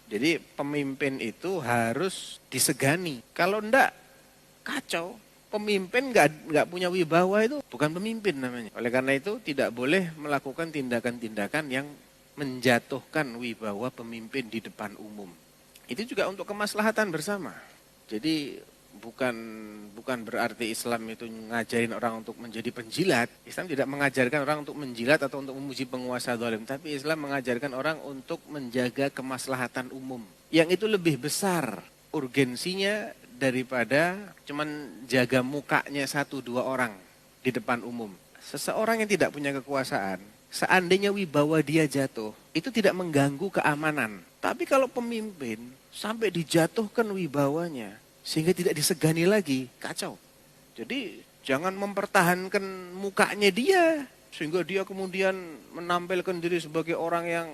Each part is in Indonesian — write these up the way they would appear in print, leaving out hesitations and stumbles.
Jadi pemimpin itu harus disegani. Kalau enggak, kacau. Pemimpin nggak punya wibawa itu bukan pemimpin namanya. Oleh karena itu tidak boleh melakukan tindakan-tindakan yang menjatuhkan wibawa pemimpin di depan umum. Itu juga untuk kemaslahatan bersama. Jadi bukan berarti Islam itu ngajarin orang untuk menjadi penjilat. Islam tidak mengajarkan orang untuk menjilat atau untuk memuji penguasa zalim, tapi Islam mengajarkan orang untuk menjaga kemaslahatan umum. Yang itu lebih besar urgensinya daripada cuman jaga mukanya 1-2 orang di depan umum. Seseorang yang tidak punya kekuasaan, seandainya wibawa dia jatuh, itu tidak mengganggu keamanan. Tapi kalau pemimpin sampai dijatuhkan wibawanya, sehingga tidak disegani lagi, kacau. Jadi jangan mempertahankan mukanya dia, sehingga dia kemudian menampilkan diri sebagai orang yang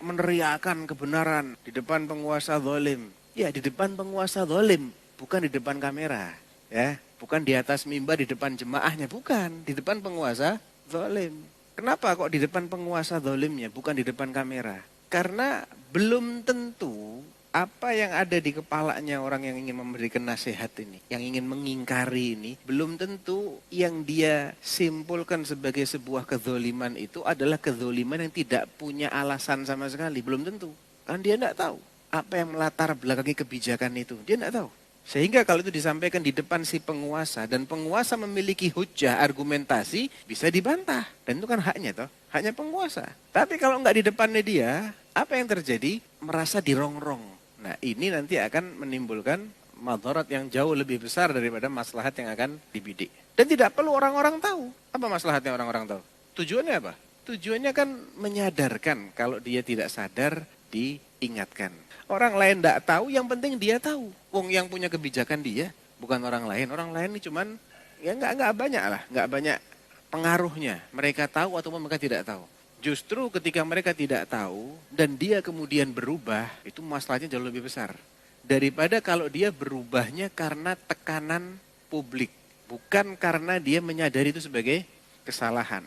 meneriakan kebenaran di depan penguasa zalim. Ya, di depan penguasa zalim, bukan di depan kamera, ya, bukan di atas mimbar di depan jemaahnya, bukan, di depan penguasa zalim. Kenapa kok di depan penguasa zalimnya, bukan di depan kamera? Karena belum tentu apa yang ada di kepalanya orang yang ingin memberikan nasihat ini, yang ingin mengingkari ini, belum tentu yang dia simpulkan sebagai sebuah kezoliman itu adalah kezoliman yang tidak punya alasan sama sekali, belum tentu. Kan dia tidak tahu apa yang melatar belakangi kebijakan itu, dia tidak tahu. Sehingga kalau itu disampaikan di depan si penguasa dan penguasa memiliki hujah, argumentasi, bisa dibantah. Dan itu kan haknya toh, haknya penguasa. Tapi kalau nggak di depannya dia, apa yang terjadi? Merasa dirongrong. Nah ini nanti akan menimbulkan madarat yang jauh lebih besar daripada maslahat yang akan dibidik. Dan tidak perlu orang-orang tahu. Apa maslahatnya orang-orang tahu? Tujuannya apa? Tujuannya kan menyadarkan, kalau dia tidak sadar diingatkan. Orang lain tidak tahu, yang penting dia tahu. Wong yang punya kebijakan dia, bukan orang lain. Orang lain ini cuman ya nggak banyak lah, nggak banyak pengaruhnya. Mereka tahu ataupun mereka tidak tahu. Justru ketika mereka tidak tahu dan dia kemudian berubah, itu masalahnya jauh lebih besar. Daripada kalau dia berubahnya karena tekanan publik, bukan karena dia menyadari itu sebagai kesalahan.